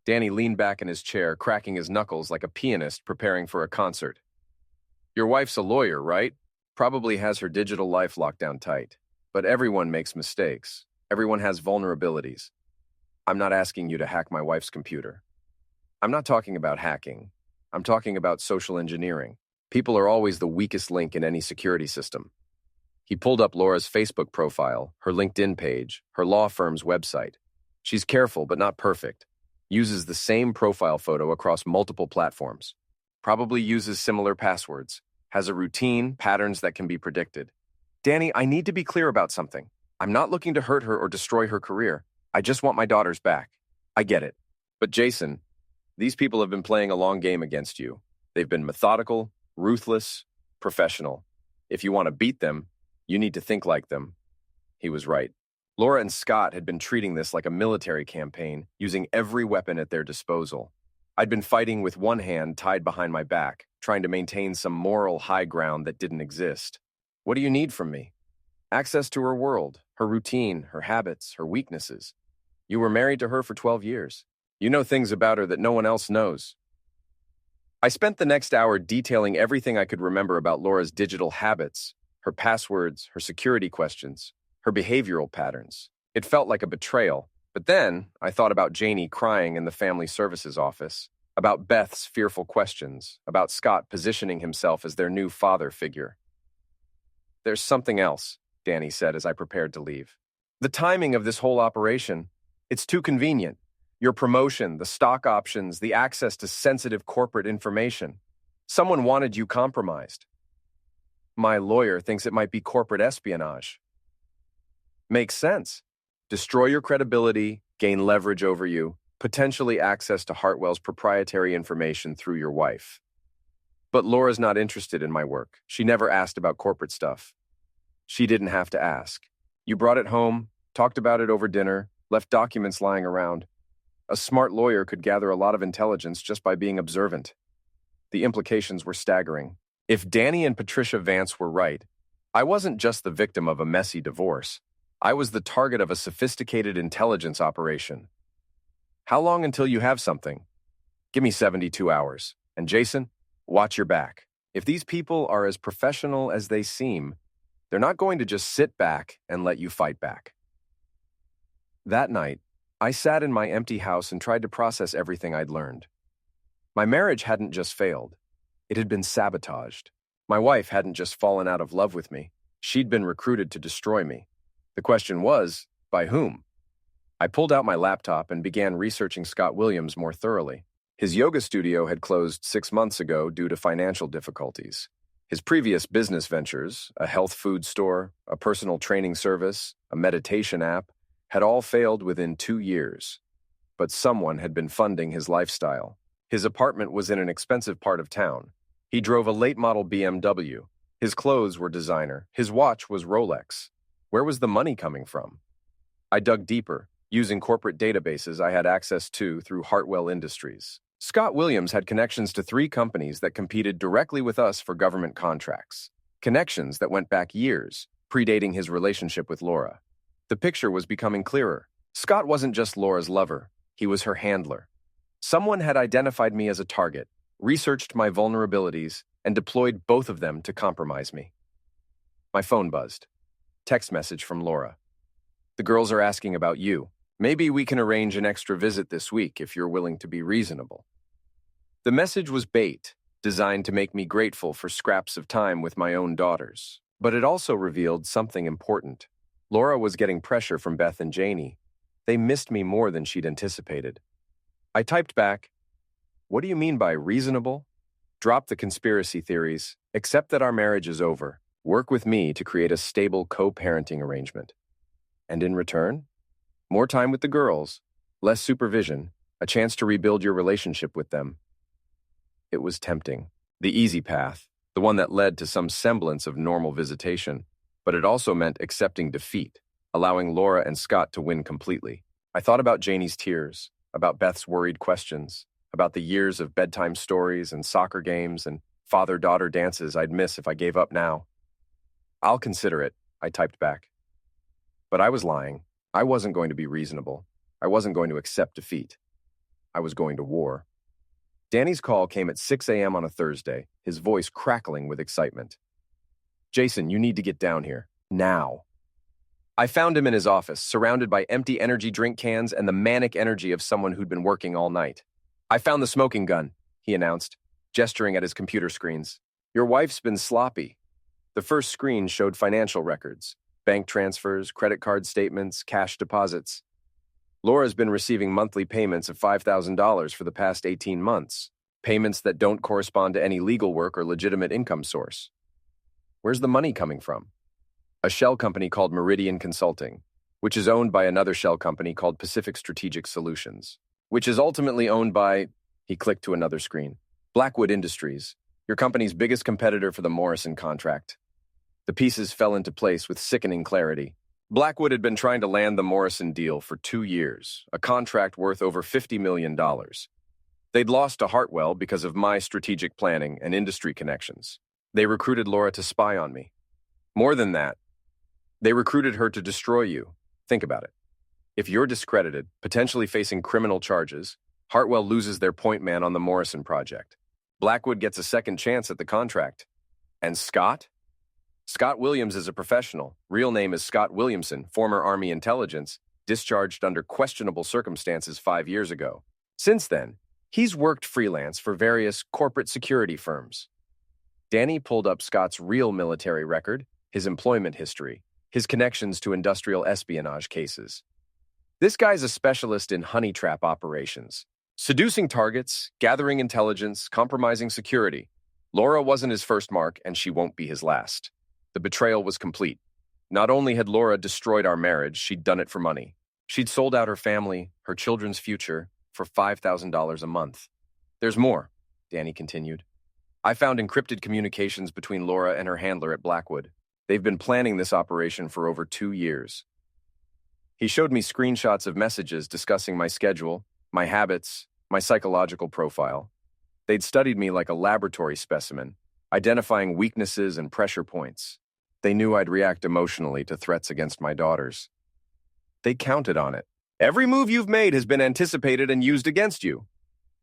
S1: Danny leaned back in his chair, cracking his knuckles like a pianist preparing for a concert. Your wife's a lawyer, right? Probably has her digital life locked down tight. But everyone makes mistakes. Everyone has vulnerabilities. I'm not asking you to hack my wife's computer. I'm not talking about hacking. I'm talking about social engineering. People are always the weakest link in any security system. He pulled up Laura's Facebook profile, her LinkedIn page, her law firm's website. She's careful but not perfect. Uses the same profile photo across multiple platforms. Probably uses similar passwords. Has a routine, patterns that can be predicted. Danny, I need to be clear about something. I'm not looking to hurt her or destroy her career. I just want my daughters back. I get it. But Jason, these people have been playing a long game against you. They've been methodical, ruthless, professional. If you want to beat them, you need to think like them. He was right. Laura and Scott had been treating this like a military campaign, using every weapon at their disposal. I'd been fighting with one hand tied behind my back, trying to maintain some moral high ground that didn't exist. What do you need from me? Access to her world, her routine, her habits, her weaknesses. You were married to her for 12 years. You know things about her that no one else knows. I spent the next hour detailing everything I could remember about Laura's digital habits, her passwords, her security questions, her behavioral patterns. It felt like a betrayal. But then I thought about Janie crying in the family services office, about Beth's fearful questions, about Scott positioning himself as their new father figure. There's something else, Danny said as I prepared to leave. The timing of this whole operation, it's too convenient. Your promotion, the stock options, the access to sensitive corporate information. Someone wanted you compromised. My lawyer thinks it might be corporate espionage. Makes sense. Destroy your credibility, gain leverage over you, potentially access to Hartwell's proprietary information through your wife. But Laura's not interested in my work. She never asked about corporate stuff. She didn't have to ask. You brought it home, talked about it over dinner, left documents lying around. A smart lawyer could gather a lot of intelligence just by being observant. The implications were staggering. If Danny and Patricia Vance were right, I wasn't just the victim of a messy divorce. I was the target of a sophisticated intelligence operation. How long until you have something? Give me 72 hours. And Jason, watch your back. If these people are as professional as they seem, they're not going to just sit back and let you fight back. That night, I sat in my empty house and tried to process everything I'd learned. My marriage hadn't just failed. It had been sabotaged. My wife hadn't just fallen out of love with me. She'd been recruited to destroy me. The question was, by whom? I pulled out my laptop and began researching Scott Williams more thoroughly. His yoga studio had closed 6 months ago due to financial difficulties. His previous business ventures, a health food store, a personal training service, a meditation app, had all failed within 2 years. But someone had been funding his lifestyle. His apartment was in an expensive part of town. He drove a late-model BMW. His clothes were designer. His watch was Rolex. Where was the money coming from? I dug deeper, using corporate databases I had access to through Hartwell Industries. Scott Williams had connections to 3 companies that competed directly with us for government contracts. Connections that went back years, predating his relationship with Laura. The picture was becoming clearer. Scott wasn't just Laura's lover. He was her handler. Someone had identified me as a target, researched my vulnerabilities, and deployed both of them to compromise me. My phone buzzed. Text message from Laura. The girls are asking about you. Maybe we can arrange an extra visit this week if you're willing to be reasonable. The message was bait, designed to make me grateful for scraps of time with my own daughters. But it also revealed something important. Laura was getting pressure from Beth and Janie. They missed me more than she'd anticipated. I typed back, "What do you mean by reasonable? Drop the conspiracy theories. Accept that our marriage is over. Work with me to create a stable co-parenting arrangement. And in return, more time with the girls, less supervision, a chance to rebuild your relationship with them." It was tempting. The easy path, the one that led to some semblance of normal visitation, but it also meant accepting defeat, allowing Laura and Scott to win completely. I thought about Janie's tears, about Beth's worried questions, about the years of bedtime stories and soccer games and father-daughter dances I'd miss if I gave up now. "I'll consider it," I typed back. But I was lying. I wasn't going to be reasonable. I wasn't going to accept defeat. I was going to war. Danny's call came at 6 a.m. on a Thursday, his voice crackling with excitement. "Jason, you need to get down here. Now." I found him in his office, surrounded by empty energy drink cans and the manic energy of someone who'd been working all night. "I found the smoking gun," he announced, gesturing at his computer screens. "Your wife's been sloppy." The first screen showed financial records, bank transfers, credit card statements, cash deposits. Laura's been receiving monthly payments of $5,000 for the past 18 months, payments that don't correspond to any legal work or legitimate income source. Where's the money coming from? A shell company called Meridian Consulting, which is owned by another shell company called Pacific Strategic Solutions, which is ultimately owned by, he clicked to another screen, Blackwood Industries, your company's biggest competitor for the Morrison contract. The pieces fell into place with sickening clarity. Blackwood had been trying to land the Morrison deal for 2 years, a contract worth over $50 million. They'd lost to Hartwell because of my strategic planning and industry connections. They recruited Laura to spy on me. More than that, they recruited her to destroy you. Think about it. If you're discredited, potentially facing criminal charges, Hartwell loses their point man on the Morrison project. Blackwood gets a second chance at the contract. And Scott? Scott Williams is a professional. Real name is Scott Williamson, former Army intelligence, discharged under questionable circumstances 5 years ago. Since then, he's worked freelance for various corporate security firms. Danny pulled up Scott's real military record, his employment history, his connections to industrial espionage cases. This guy's a specialist in honey trap operations, seducing targets, gathering intelligence, compromising security. Laura wasn't his first mark, and she won't be his last. The betrayal was complete. Not only had Laura destroyed our marriage, she'd done it for money. She'd sold out her family, her children's future, for $5,000 a month. There's more, Danny continued. I found encrypted communications between Laura and her handler at Blackwood. They've been planning this operation for over 2 years. He showed me screenshots of messages discussing my schedule, my habits, my psychological profile. They'd studied me like a laboratory specimen, identifying weaknesses and pressure points. They knew I'd react emotionally to threats against my daughters. They counted on it. Every move you've made has been anticipated and used against you.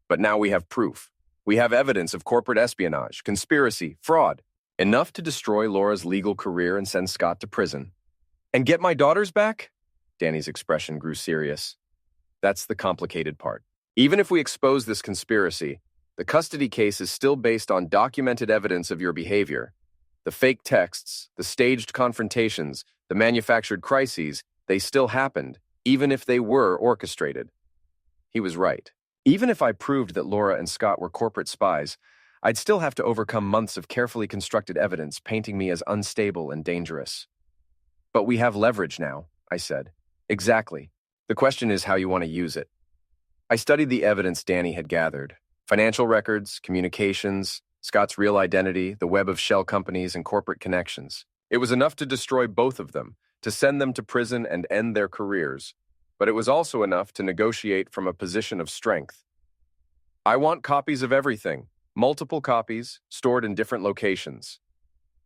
S1: But now we have proof. We have evidence of corporate espionage, conspiracy, fraud, enough to destroy Laura's legal career and send Scott to prison. And get my daughters back? Danny's expression grew serious. That's the complicated part. Even if we expose this conspiracy, the custody case is still based on documented evidence of your behavior. The fake texts, the staged confrontations, the manufactured crises, they still happened, even if they were orchestrated. He was right. Even if I proved that Laura and Scott were corporate spies, I'd still have to overcome months of carefully constructed evidence painting me as unstable and dangerous. But we have leverage now, I said. Exactly. The question is how you want to use it. I studied the evidence Danny had gathered. Financial records, communications, Scott's real identity, the web of shell companies and corporate connections. It was enough to destroy both of them, to send them to prison and end their careers. But it was also enough to negotiate from a position of strength. I want copies of everything, multiple copies, stored in different locations.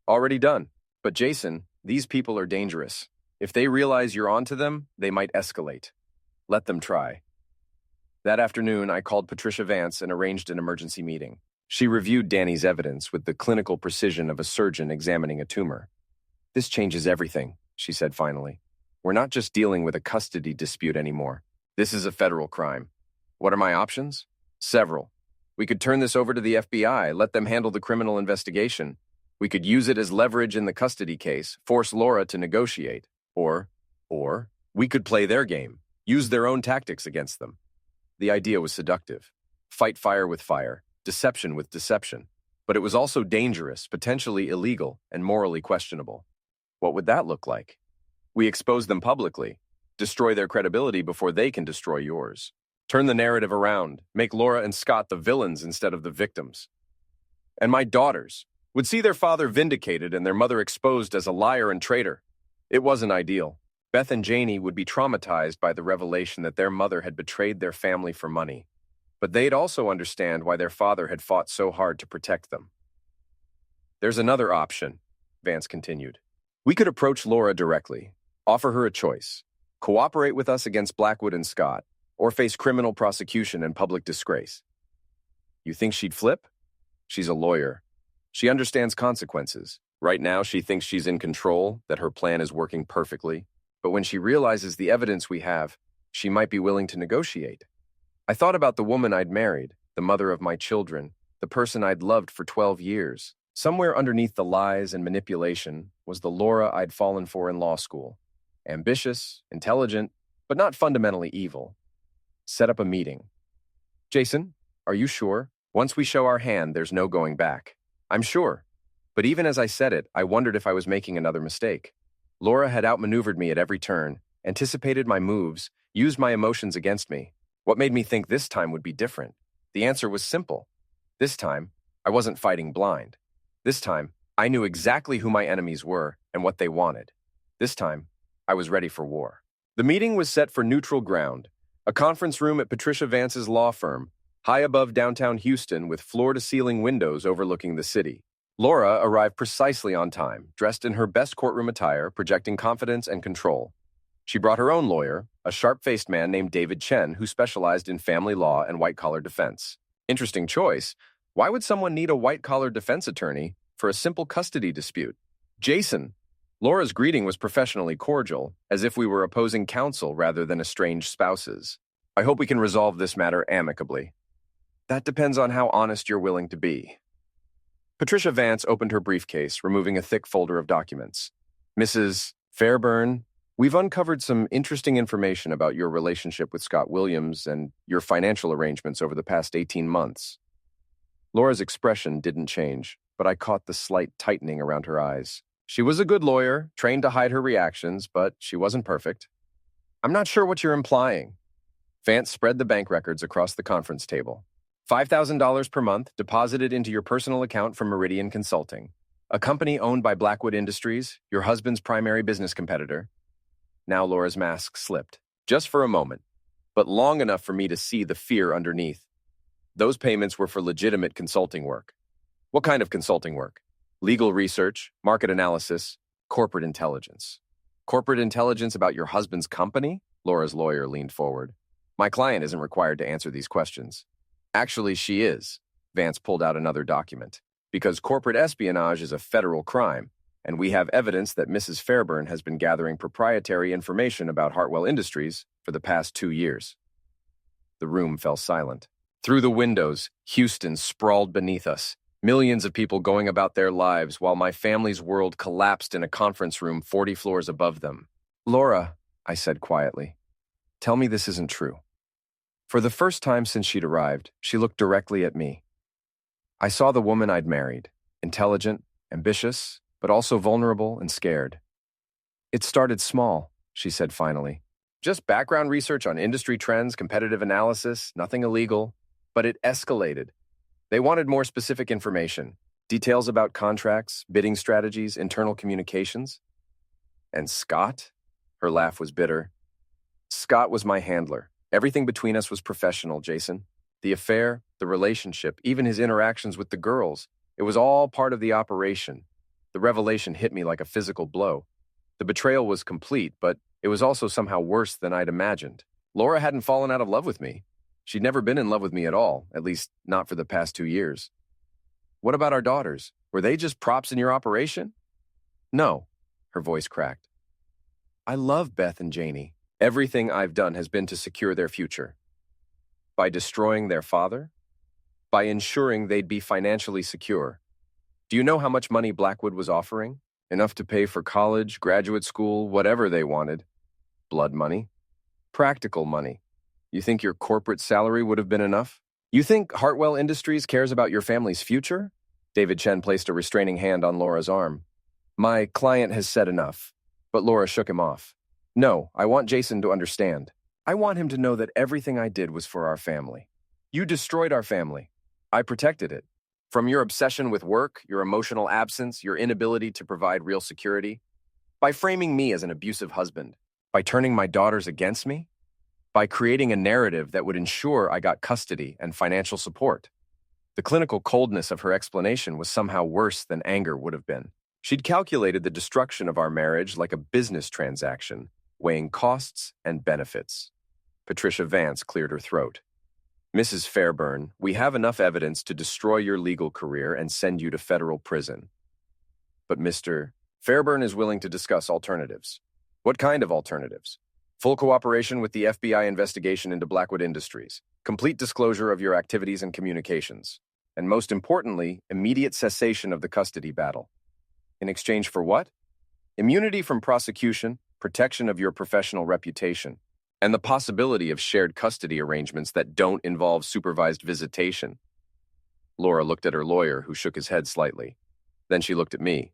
S1: Already done. But Jason, these people are dangerous. If they realize you're onto them, they might escalate. Let them try. That afternoon, I called Patricia Vance and arranged an emergency meeting. She reviewed Danny's evidence with the clinical precision of a surgeon examining a tumor. This changes everything, she said finally. We're not just dealing with a custody dispute anymore. This is a federal crime. What are my options? Several. We could turn this over to the FBI, let them handle the criminal investigation. We could use it as leverage in the custody case, force Laura to negotiate. Or we could play their game, use their own tactics against them. The idea was seductive. Fight fire with fire, deception with deception. But it was also dangerous, potentially illegal, and morally questionable. What would that look like? We expose them publicly, destroy their credibility before they can destroy yours. Turn the narrative around, make Laura and Scott the villains instead of the victims. And my daughters would see their father vindicated and their mother exposed as a liar and traitor. It wasn't ideal. Beth and Janie would be traumatized by the revelation that their mother had betrayed their family for money. But they'd also understand why their father had fought so hard to protect them. There's another option, Vance continued. We could approach Laura directly, offer her a choice, cooperate with us against Blackwood and Scott, or face criminal prosecution and public disgrace. You think she'd flip? She's a lawyer. She understands consequences. Right now, she thinks she's in control, that her plan is working perfectly. But when she realizes the evidence we have, she might be willing to negotiate. I thought about the woman I'd married, the mother of my children, the person I'd loved for 12 years. Somewhere underneath the lies and manipulation was the Laura I'd fallen for in law school. Ambitious, intelligent, but not fundamentally evil. Set up a meeting. Jason, are you sure? Once we show our hand, there's no going back. I'm sure. But even as I said it, I wondered if I was making another mistake. Laura had outmaneuvered me at every turn, anticipated my moves, used my emotions against me. What made me think this time would be different? The answer was simple. This time, I wasn't fighting blind. This time, I knew exactly who my enemies were and what they wanted. This time, I was ready for war. The meeting was set for neutral ground, a conference room at Patricia Vance's law firm, high above downtown Houston with floor-to-ceiling windows overlooking the city. Laura arrived precisely on time, dressed in her best courtroom attire, projecting confidence and control. She brought her own lawyer, a sharp-faced man named David Chen, who specialized in family law and white-collar defense. Interesting choice. Why would someone need a white-collar defense attorney for a simple custody dispute? Jason. Laura's greeting was professionally cordial, as if we were opposing counsel rather than estranged spouses. I hope we can resolve this matter amicably. That depends on how honest you're willing to be. Patricia Vance opened her briefcase, removing a thick folder of documents. Mrs. Fairburn, we've uncovered some interesting information about your relationship with Scott Williams and your financial arrangements over the past 18 months. Laura's expression didn't change, but I caught the slight tightening around her eyes. She was a good lawyer, trained to hide her reactions, but she wasn't perfect. I'm not sure what you're implying. Vance spread the bank records across the conference table. $5,000 per month deposited into your personal account from Meridian Consulting, a company owned by Blackwood Industries, your husband's primary business competitor. Now Laura's mask slipped, just for a moment, but long enough for me to see the fear underneath. Those payments were for legitimate consulting work. What kind of consulting work? Legal research, market analysis, corporate intelligence. Corporate intelligence about your husband's company? Laura's lawyer leaned forward. My client isn't required to answer these questions. Actually, she is. Vance pulled out another document. Because corporate espionage is a federal crime, and we have evidence that Mrs. Fairburn has been gathering proprietary information about Hartwell Industries for the past 2 years. The room fell silent. Through the windows, Houston sprawled beneath us, millions of people going about their lives while my family's world collapsed in a conference room 40 floors above them. Laura, I said quietly, tell me this isn't true. For the first time since she'd arrived, she looked directly at me. I saw the woman I'd married, intelligent, ambitious, but also vulnerable and scared. It started small, she said finally. Just background research on industry trends, competitive analysis, nothing illegal. But it escalated. They wanted more specific information, details about contracts, bidding strategies, internal communications. And Scott? Her laugh was bitter. Scott was my handler. Everything between us was professional, Jason. The affair, the relationship, even his interactions with the girls. It was all part of the operation. The revelation hit me like a physical blow. The betrayal was complete, but it was also somehow worse than I'd imagined. Laura hadn't fallen out of love with me. She'd never been in love with me at all, at least not for the past 2 years. What about our daughters? Were they just props in your operation? No, her voice cracked. I love Beth and Janie. Everything I've done has been to secure their future. By destroying their father? By ensuring they'd be financially secure. Do you know how much money Blackwood was offering? Enough to pay for college, graduate school, whatever they wanted. Blood money. Practical money. You think your corporate salary would have been enough? You think Hartwell Industries cares about your family's future? David Chen placed a restraining hand on Laura's arm. My client has said enough, but Laura shook him off. No, I want Jason to understand. I want him to know that everything I did was for our family. You destroyed our family. I protected it. From your obsession with work, your emotional absence, your inability to provide real security, by framing me as an abusive husband, by turning my daughters against me, by creating a narrative that would ensure I got custody and financial support. The clinical coldness of her explanation was somehow worse than anger would have been. She'd calculated the destruction of our marriage like a business transaction, weighing costs and benefits. Patricia Vance cleared her throat. Mrs. Fairburn, we have enough evidence to destroy your legal career and send you to federal prison. But Mr. Fairburn is willing to discuss alternatives. What kind of alternatives? Full cooperation with the FBI investigation into Blackwood Industries, complete disclosure of your activities and communications, and most importantly, immediate cessation of the custody battle. In exchange for what? Immunity from prosecution, protection of your professional reputation, and the possibility of shared custody arrangements that don't involve supervised visitation. Laura looked at her lawyer, who shook his head slightly. Then she looked at me.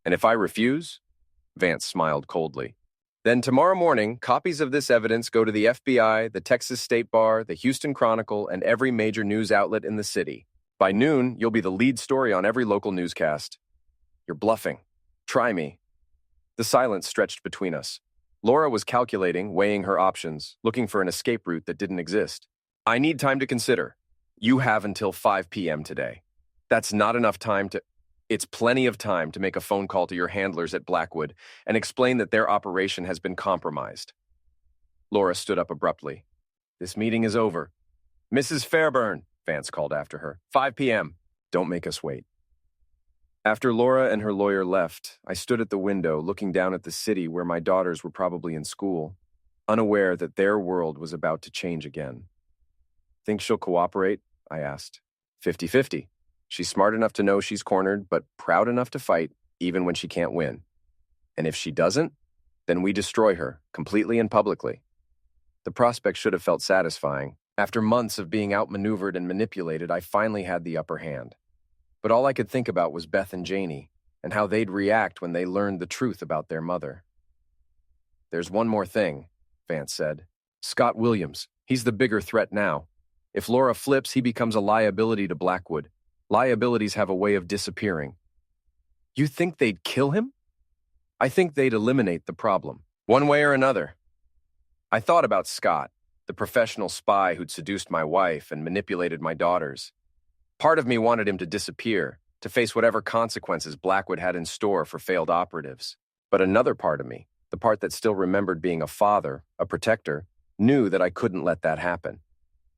S1: And if I refuse? Vance smiled coldly. Then tomorrow morning, copies of this evidence go to the FBI, the Texas State Bar, the Houston Chronicle, and every major news outlet in the city. By noon, you'll be the lead story on every local newscast. You're bluffing. Try me. The silence stretched between us. Laura was calculating, weighing her options, looking for an escape route that didn't exist. I need time to consider. You have until 5 p.m. today. That's not enough time to... It's plenty of time to make a phone call to your handlers at Blackwood and explain that their operation has been compromised. Laura stood up abruptly. This meeting is over. Mrs. Fairburn, Vance called after her. 5 p.m. Don't make us wait. After Laura and her lawyer left, I stood at the window looking down at the city where my daughters were probably in school, unaware that their world was about to change again. Think she'll cooperate? I asked. 50-50. She's smart enough to know she's cornered, but proud enough to fight, even when she can't win. And if she doesn't, then we destroy her, completely and publicly. The prospect should have felt satisfying. After months of being outmaneuvered and manipulated, I finally had the upper hand. But all I could think about was Beth and Janie, and how they'd react when they learned the truth about their mother. There's one more thing, Vance said. Scott Williams. He's the bigger threat now. If Laura flips, he becomes a liability to Blackwood. Liabilities have a way of disappearing. You think they'd kill him? I think they'd eliminate the problem, one way or another. I thought about Scott, the professional spy who'd seduced my wife and manipulated my daughters. Part of me wanted him to disappear, to face whatever consequences Blackwood had in store for failed operatives. But another part of me, the part that still remembered being a father, a protector, knew that I couldn't let that happen.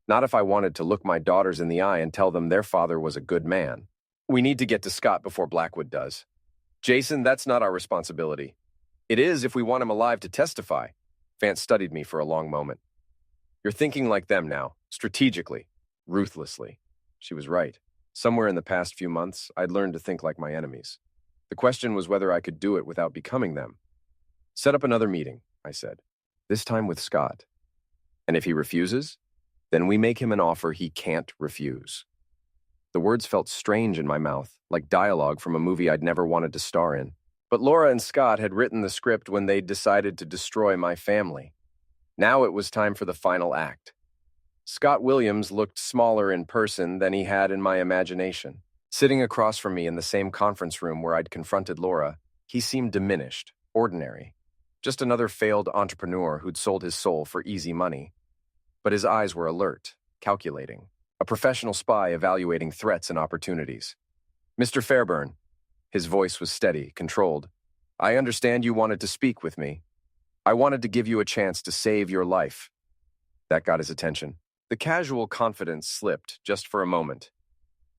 S1: Not if I wanted to look my daughters in the eye and tell them their father was a good man. We need to get to Scott before Blackwood does. Jason, that's not our responsibility. It is if we want him alive to testify. Vance studied me for a long moment. You're thinking like them now, strategically, ruthlessly. She was right. Somewhere in the past few months, I'd learned to think like my enemies. The question was whether I could do it without becoming them. Set up another meeting, I said. This time with Scott. And if he refuses, then we make him an offer he can't refuse. The words felt strange in my mouth, like dialogue from a movie I'd never wanted to star in. But Laura and Scott had written the script when they'd decided to destroy my family. Now it was time for the final act. Scott Williams looked smaller in person than he had in my imagination. Sitting across from me in the same conference room where I'd confronted Laura, he seemed diminished, ordinary. Just another failed entrepreneur who'd sold his soul for easy money. But his eyes were alert, calculating. A professional spy evaluating threats and opportunities. Mr. Fairburn. His voice was steady, controlled. I understand you wanted to speak with me. I wanted to give you a chance to save your life. That got his attention. The casual confidence slipped just for a moment.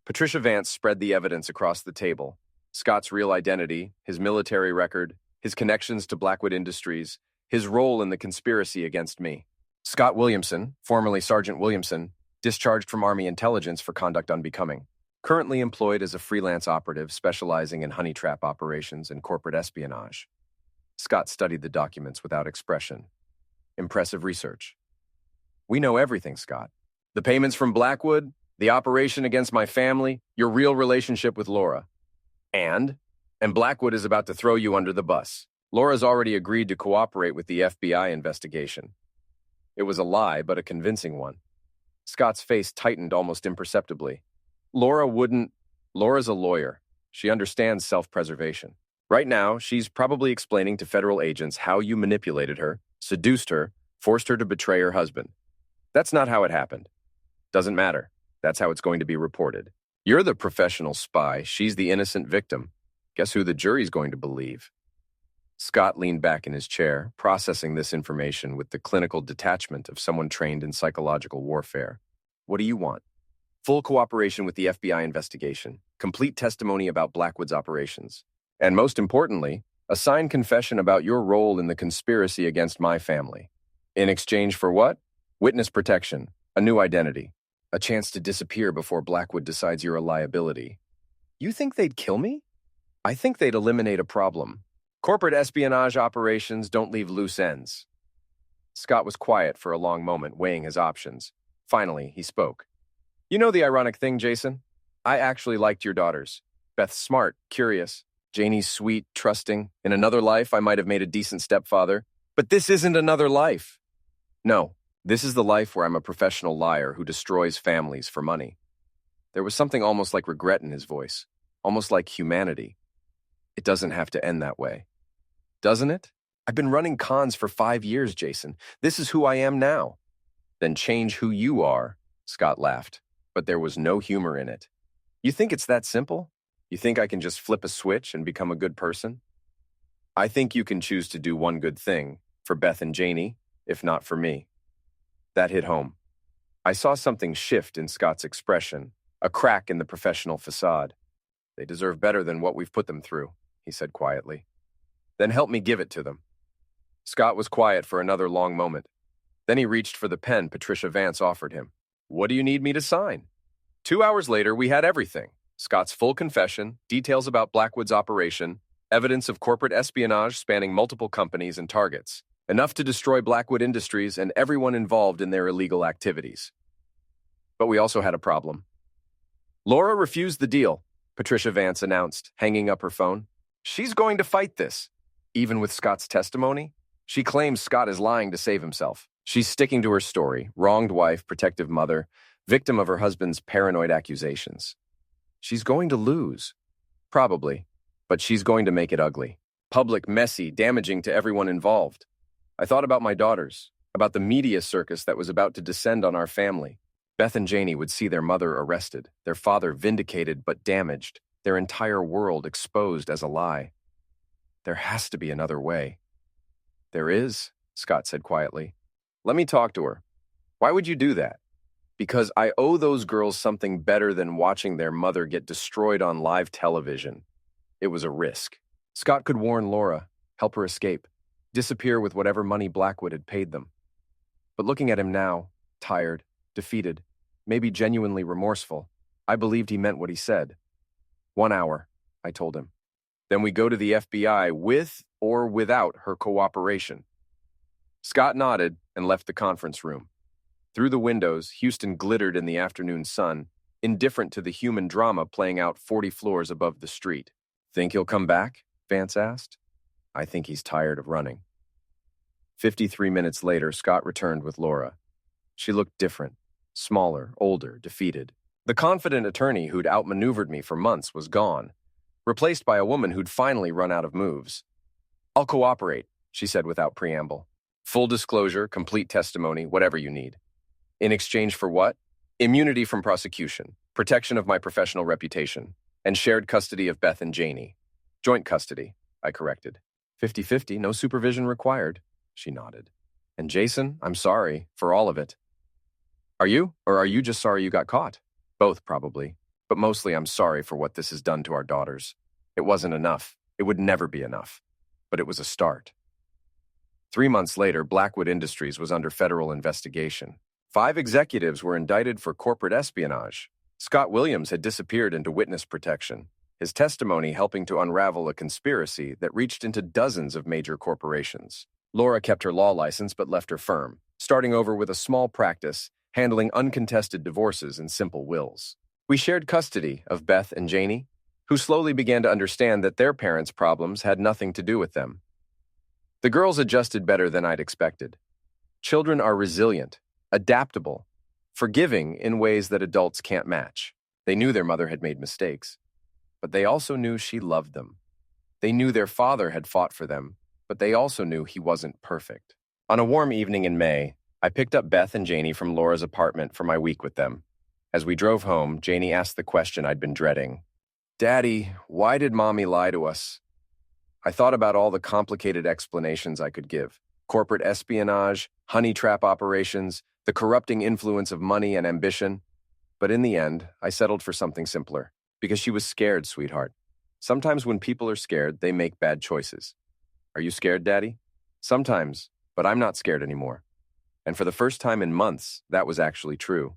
S1: Patricia Vance spread the evidence across the table. Scott's real identity, his military record, his connections to Blackwood Industries, his role in the conspiracy against me. Scott Williamson, formerly Sergeant Williamson, discharged from Army intelligence for conduct unbecoming. Currently employed as a freelance operative specializing in honey trap operations and corporate espionage. Scott studied the documents without expression. Impressive research. We know everything, Scott. The payments from Blackwood, the operation against my family, your real relationship with Laura. And Blackwood is about to throw you under the bus. Laura's already agreed to cooperate with the FBI investigation. It was a lie, but a convincing one. Scott's face tightened almost imperceptibly. Laura's a lawyer. She understands self-preservation. Right now, she's probably explaining to federal agents how you manipulated her, seduced her, forced her to betray her husband. That's not how it happened. Doesn't matter. That's how it's going to be reported. You're the professional spy. She's the innocent victim. Guess who the jury's going to believe? Scott leaned back in his chair, processing this information with the clinical detachment of someone trained in psychological warfare. What do you want? Full cooperation with the FBI investigation, complete testimony about Blackwood's operations, and most importantly, a signed confession about your role in the conspiracy against my family. In exchange for what? Witness protection, a new identity, a chance to disappear before Blackwood decides you're a liability. You think they'd kill me? I think they'd eliminate a problem. Corporate espionage operations don't leave loose ends. Scott was quiet for a long moment, weighing his options. Finally, he spoke. You know the ironic thing, Jason? I actually liked your daughters. Beth's smart, curious. Janie's sweet, trusting. In another life, I might have made a decent stepfather. But this isn't another life. No, this is the life where I'm a professional liar who destroys families for money. There was something almost like regret in his voice, almost like humanity. It doesn't have to end that way. Doesn't it? I've been running cons for 5 years, Jason. This is who I am now. Then change who you are, Scott laughed, but there was no humor in it. You think it's that simple? You think I can just flip a switch and become a good person? I think you can choose to do one good thing for Beth and Janie, if not for me. That hit home. I saw something shift in Scott's expression, a crack in the professional facade. They deserve better than what we've put them through, he said quietly. Then help me give it to them. Scott was quiet for another long moment. Then he reached for the pen Patricia Vance offered him. What do you need me to sign? 2 hours later, we had everything. Scott's full confession, details about Blackwood's operation, evidence of corporate espionage spanning multiple companies and targets. Enough to destroy Blackwood Industries and everyone involved in their illegal activities. But we also had a problem. Laura refused the deal, Patricia Vance announced, hanging up her phone. She's going to fight this. Even with Scott's testimony? She claims Scott is lying to save himself. She's sticking to her story, wronged wife, protective mother, victim of her husband's paranoid accusations. She's going to lose. Probably. But she's going to make it ugly. Public, messy, damaging to everyone involved. I thought about my daughters, about the media circus that was about to descend on our family. Beth and Janie would see their mother arrested, their father vindicated but damaged, their entire world exposed as a lie. There has to be another way. There is, Scott said quietly. Let me talk to her. Why would you do that? Because I owe those girls something better than watching their mother get destroyed on live television. It was a risk. Scott could warn Laura, help her escape, disappear with whatever money Blackwood had paid them. But looking at him now, tired, defeated, maybe genuinely remorseful, I believed he meant what he said. 1 hour, I told him. Then we go to the FBI with or without her cooperation. Scott nodded and left the conference room. Through the windows, Houston glittered in the afternoon sun, indifferent to the human drama playing out 40 floors above the street. Think he'll come back? Vance asked. I think he's tired of running. 53 minutes later, Scott returned with Laura. She looked different, smaller, older, defeated. The confident attorney who'd outmaneuvered me for months was gone, replaced by a woman who'd finally run out of moves. I'll cooperate, she said without preamble. Full disclosure, complete testimony, whatever you need. In exchange for what? Immunity from prosecution, protection of my professional reputation, and shared custody of Beth and Janie. Joint custody, I corrected. 50-50, no supervision required, she nodded. And Jason, I'm sorry for all of it. Are you? Or are you just sorry you got caught? Both, probably. But mostly I'm sorry for what this has done to our daughters. It wasn't enough. It would never be enough. But it was a start. 3 months later, Blackwood Industries was under federal investigation. 5 executives were indicted for corporate espionage. Scott Williams had disappeared into witness protection, his testimony helping to unravel a conspiracy that reached into dozens of major corporations. Laura kept her law license but left her firm, starting over with a small practice, handling uncontested divorces and simple wills. We shared custody of Beth and Janie, who slowly began to understand that their parents' problems had nothing to do with them. The girls adjusted better than I'd expected. Children are resilient, adaptable, forgiving in ways that adults can't match. They knew their mother had made mistakes, but they also knew she loved them. They knew their father had fought for them, but they also knew he wasn't perfect. On a warm evening in May, I picked up Beth and Janie from Laura's apartment for my week with them. As we drove home, Janie asked the question I'd been dreading. Daddy, why did Mommy lie to us? I thought about all the complicated explanations I could give. Corporate espionage, honey trap operations, the corrupting influence of money and ambition. But in the end, I settled for something simpler. Because she was scared, sweetheart. Sometimes when people are scared, they make bad choices. Are you scared, Daddy? Sometimes, but I'm not scared anymore. And for the first time in months, that was actually true.